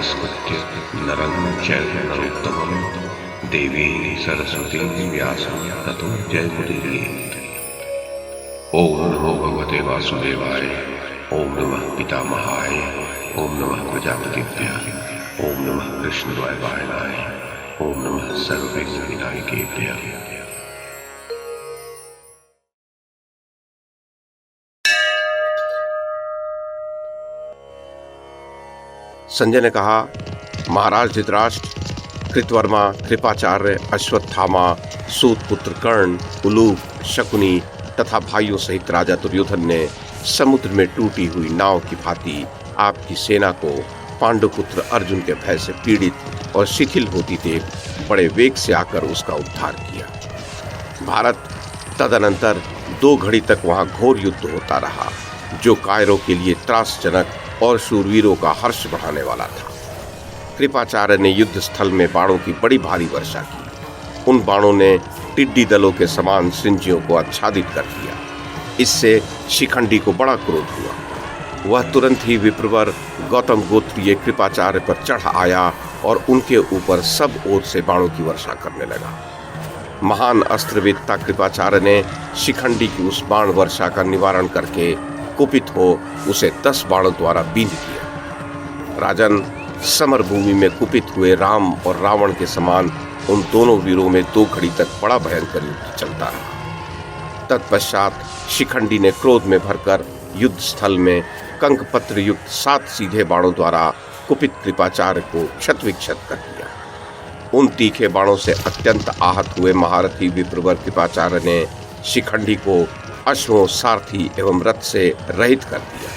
नमस्कृत्य नरं चैव नरोत्तमं देवीं सरस्वतीं व्यासं ततो जयमुदीरयेत्। ओम नमो भगवते वासुदेवाय, ओम नमः पितामहाय, ओम नमः प्रजापतिभ्यः, ओम नमः कृष्णद्वैपायनाय, ओम नमः सर्वविघ्नविनायकेभ्यः। संजय ने कहा, महाराज धृतराष्ट्र, कृतवर्मा, कृपाचार्य, अश्वत्थामा, सूतपुत्र कर्ण, उलूक, शकुनी तथा भाइयों सहित राजा दुर्योधन ने समुद्र में टूटी हुई नाव की भांति आपकी सेना को पांडुपुत्र अर्जुन के भय से पीड़ित और शिथिल होती देख बड़े वेग से आकर उसका उद्धार किया। भारत तदनंतर 2 घड़ी तक वहां घोर युद्ध होता रहा, जो कायरों के लिए त्रासजनक और शूरवीरों का हर्ष बढ़ाने वाला था। कृपाचार्य ने युद्ध स्थल में बाणों की बड़ी भारी वर्षा की। उन बाणों ने टिड्डी दलों के समान सिंजियों को आच्छादित कर दिया। इससे शिखंडी को बड़ा क्रोध हुआ। वह तुरंत ही विप्रवर गौतम गोत्रीय कृपाचार्य पर चढ़ आया और उनके ऊपर सब ओर से बाणों की वर्षा करने लगा। महान अस्त्रवेत्ता कृपाचार्य ने शिखंडी की उस बाण वर्षा का निवारण करके कुपित हो उसे 10 बाणों द्वारा बींध दिया। राजन, समर भूमि में कुपित हुए राम और रावण के समान उन दोनों वीरों में 2 घड़ी तक बड़ा भयंकर युद्ध चलता रहा। तत्पश्चात शिखंडी ने क्रोध में भरकर युद्ध स्थल में कंकपत्र युक्त 7 सीधे बाणों द्वारा कुपित कृपाचार्य को क्षत विक्षत कर दिया। उन तीखे बाणों से अत्यंत आहत हुए महारथी विप्रवर कृपाचार्य ने शिखंडी को अश्वों, सारथी एवं रथ से रहित कर दिया।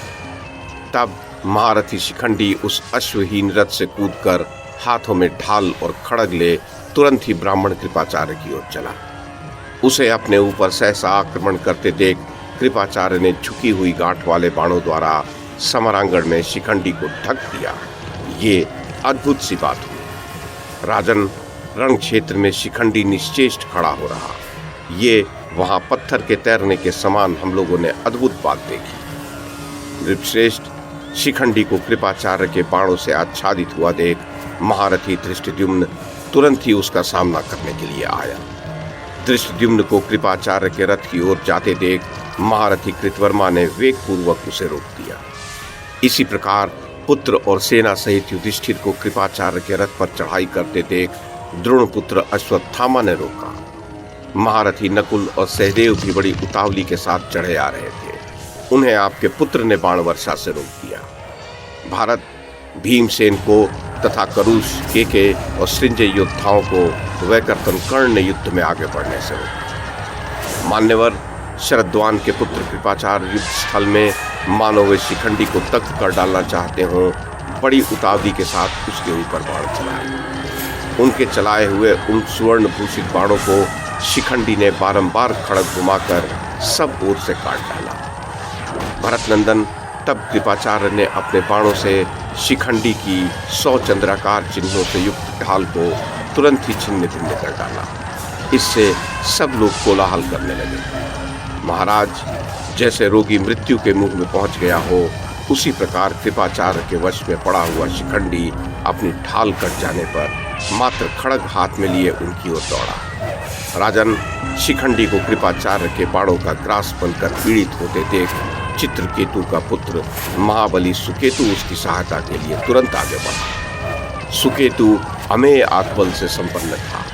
तब महारथी शिखंडी उस अश्वहीन रथ से कूदकर हाथों में ढाल और खड़ग ले तुरंत ही ब्राह्मण कृपाचार्य की ओर चला। उसे अपने ऊपर सहसा आक्रमण करते देख कृपाचार्य ने झुकी हुई गांठ वाले बाणों द्वारा समरांगण में शिखंडी को ढक दिया। ये अद्भुत सी बात हुई। राजन, रण क्षेत्र में शिखंडी निश्चेष्ट खड़ा हो रहा। ये वहां पत्थर के तैरने के समान हम लोगों ने अद्भुत बात देखी। नृपश्रेष्ठ, शिखंडी को कृपाचार्य के बाणों से आच्छादित हुआ देख महारथी धृष्टद्युम्न तुरंत ही उसका सामना करने के लिए आया। धृष्टद्युम्न को कृपाचार्य के रथ की ओर जाते देख महारथी कृतवर्मा ने वेगपूर्वक उसे रोक दिया। इसी प्रकार पुत्र और सेना सहित युधिष्ठिर को कृपाचार्य के रथ पर चढ़ाई करते देख द्रोणपुत्र अश्वत्थामा ने रोका। महारथी नकुल और सहदेव भी बड़ी उतावली के साथ चढ़े आ रहे थे। उन्हें आपके पुत्र ने बाण वर्षा से रोक दिया। भारत भीमसेन को तथा करुष, केके और सृंजय योद्धाओं को वैकर्तन कर्ण ने युद्ध में आगे बढ़ने से रोका। मान्यवर शरद्वान के पुत्र कृपाचार्य युद्ध स्थल में मानो वे शिखंडी को तख्त कर डालना चाहते हों, बड़ी उतावली के साथ उसके ऊपर बाण चलाए। उनके चलाए हुए उन सुवर्ण भूषित बाणों को शिखंडी ने बारंबार खड़ग घुमाकर सब ओर से काट डाला। भरतनंदन, तब कृपाचार्य ने अपने बाणों से शिखंडी की 100 चंद्राकार चिन्हों से युक्त ढाल को तुरंत ही छिन्न भिन्न कर डाला। इससे सब लोग कोलाहल करने लगे। महाराज, जैसे रोगी मृत्यु के मुंह में पहुंच गया हो, उसी प्रकार कृपाचार्य के वश में पड़ा हुआ शिखंडी अपनी ढाल कट जाने पर मात्र खड़ग हाथ में लिए उनकी ओर दौड़ा। राजन, शिखंडी को कृपाचार्य के बाणों का ग्रास बनकर पीड़ित होते देख चित्रकेतु का पुत्र महाबली सुकेतु उसकी सहायता के लिए तुरंत आगे बढ़ा। सुकेतु अमेय आत्मबल से संपन्न था।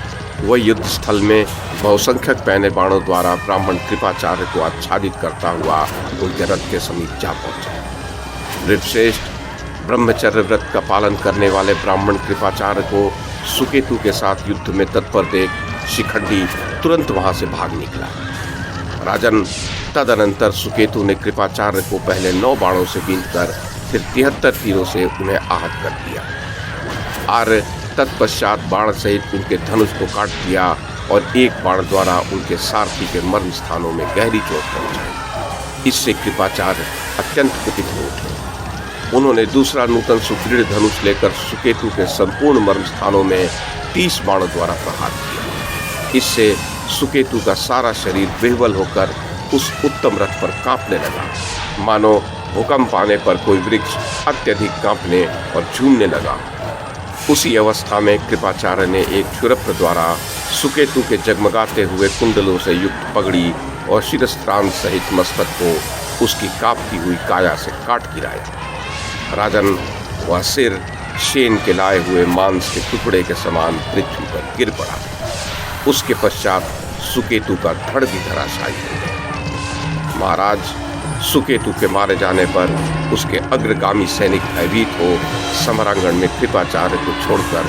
वह युद्ध स्थल में बहुसंख्यक पैने बाणों द्वारा ब्राह्मण कृपाचार्य को आच्छादित करता हुआ उनके रथ के समीप जा पहुंचा। नृपश्रेष्ठ, ब्रह्मचर्य व्रत का पालन करने वाले ब्राह्मण कृपाचार्य को सुकेतु के साथ युद्ध में तत्पर देख शिखंडी तुरंत वहां से भाग निकला। राजन, तदनंतर सुकेतु ने कृपाचार्य को पहले 9 बाणों से बींधकर फिर 73 तीरों से उन्हें आहत कर दिया। आर्य तत्पश्चात बाण सहित उनके धनुष को काट दिया और एक बाण द्वारा उनके सारथी के मर्म स्थानों में गहरी चोट पहुंचाई। इससे कृपाचार्य अत्यंत कुपित हो उठे। उन्होंने दूसरा नूतन सुदृढ़ धनुष लेकर सुकेतु के संपूर्ण मर्म स्थानों में 30 बाणों द्वारा प्रहार किया। इससे सुकेतु का सारा शरीर विह्वल होकर उस उत्तम रथ पर कांपने लगा, मानो भूकंप आने पर कोई वृक्ष अत्यधिक कांपने और झूमने लगा। उसी अवस्था में कृपाचार्य ने एक क्षुरप्र द्वारा सुकेतु के जगमगाते हुए कुंडलों से युक्त पगड़ी और शिरस्त्राण सहित मस्तक को उसकी कांपती हुई काया से काट गिराया। राजन, वह सिर शेन के लाए हुए मांस के टुकड़े के समान पृथ्वी पर गिर पड़ा। उसके पश्चात सुकेतु का धड़ भी धराशायी हो गया। महाराज, सुकेतु के मारे जाने पर उसके अग्रगामी सैनिक भयभीत हो समरांगण में कृपाचार्य को छोड़कर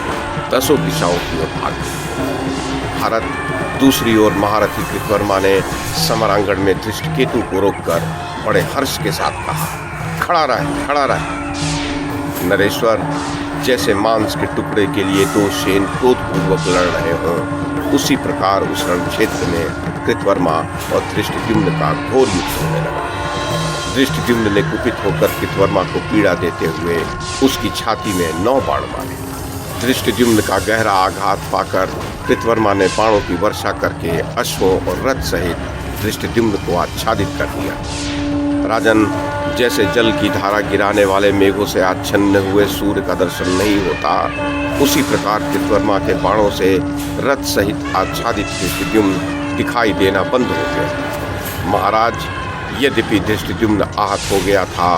दसों दिशाओं की ओर भाग गए। भारत दूसरी ओर महारथी कृतवर्मा ने समरांगण में धृष्टकेतु को रोककर बड़े हर्ष के साथ कहा, खड़ा रहे, खड़ा रहे। नरेश्वर, जैसे मांस के टुकड़े के लिए दो शेन क्रोधपूर्वक लड़ रहे हों, उसी प्रकार उस रण क्षेत्र में कृतवर्मा और धृष्टद्युम्न का घोर युद्ध होने लगा। धृष्टद्युम्न ने कुपित होकर कृतवर्मा को पीड़ा देते हुए उसकी छाती में 9 बाण मारे। धृष्टद्युम्न का गहरा आघात पाकर कृतवर्मा ने बाणों की वर्षा करके अश्वों और रथ सहित धृष्टद्युम्न को आच्छादित कर दिया। राजन, जैसे जल की धारा गिराने वाले मेघों से आच्छन्न हुए सूर्य का दर्शन नहीं होता, उसी प्रकार कृतवर्मा के बाणों से रथ सहित आच्छादित धृष्टद्युम्न दिखाई देना बंद हो गया। महाराज, यद्यपि धृष्टद्युम्न आहत हो गया था,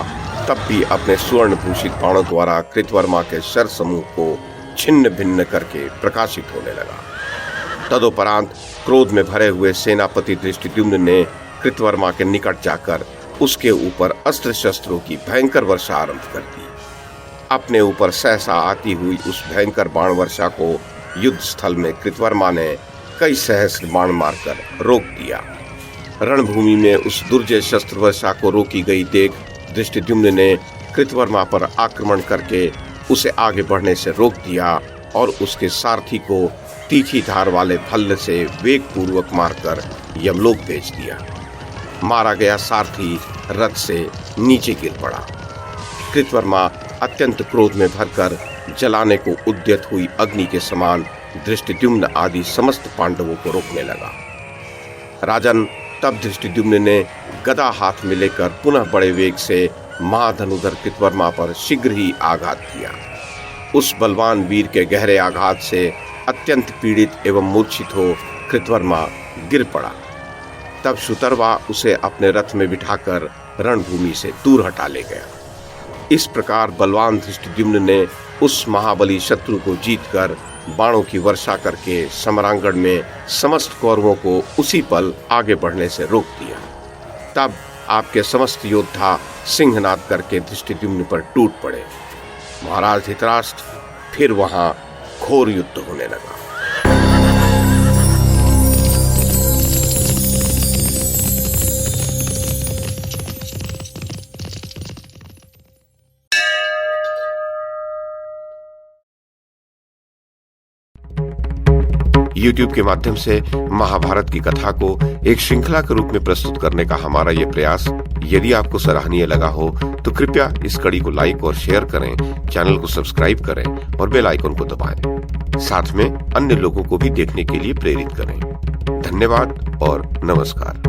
तब भी अपने स्वर्ण भूषित बाणों द्वारा कृतवर्मा के शर समूह को छिन्न भिन्न करके प्रकाशित होने लगा। तदोपरांत क्रोध में भरे हुए सेनापति धृष्टद्युम्न ने कृतवर्मा के निकट जाकर उसके ऊपर अस्त्र शस्त्रों की भयंकर वर्षा आरंभ कर दी। अपने ऊपर सहसा आती हुई उस भयंकर बाण वर्षा को युद्ध स्थल में कृतवर्मा ने कई सहस्र बाण मारकर रोक दिया। रणभूमि में उस दुर्जय शस्त्र वर्षा को रोकी गई देख धृष्टद्युम्न ने कृतवर्मा पर आक्रमण करके उसे आगे बढ़ने से रोक दिया और उसके सारथी को तीखी धार वाले भल्ल से वेग पूर्वक मारकर यमलोक भेज दिया। मारा गया सारथी रथ से नीचे गिर पड़ा। कृतवर्मा अत्यंत क्रोध में भरकर जलाने को उद्यत हुई अग्नि के समान धृष्टद्युम्न आदि समस्त पांडवों को रोकने लगा। राजन, तब धृष्टद्युम्न ने गदा हाथ में लेकर पुनः बड़े वेग से महाधनुधर कृतवर्मा पर शीघ्र ही आघात किया। उस बलवान वीर के गहरे आघात से अत्यंत पीड़ित एवं मूर्छित हो कृतवर्मा गिर पड़ा। तब शुतर्वा उसे अपने रथ में बिठाकर रणभूमि से दूर हटा ले गया। इस प्रकार बलवान धृष्टद्युम्न ने उस महाबली शत्रु को जीतकर बाणों की वर्षा करके समरांगण में समस्त कौरवों को उसी पल आगे बढ़ने से रोक दिया। तब आपके समस्त योद्धा सिंहनाद करके धृष्टद्युम्न पर टूट पड़े। महाराज धृतराष्ट्र, फिर वहां घोर युद्ध होने लगा। YouTube के माध्यम से महाभारत की कथा को एक श्रृंखला के रूप में प्रस्तुत करने का हमारा ये प्रयास यदि आपको सराहनीय लगा हो तो कृपया इस कड़ी को लाइक और शेयर करें, चैनल को सब्सक्राइब करें और बेल आइकन को दबाएं। साथ में अन्य लोगों को भी देखने के लिए प्रेरित करें। धन्यवाद और नमस्कार।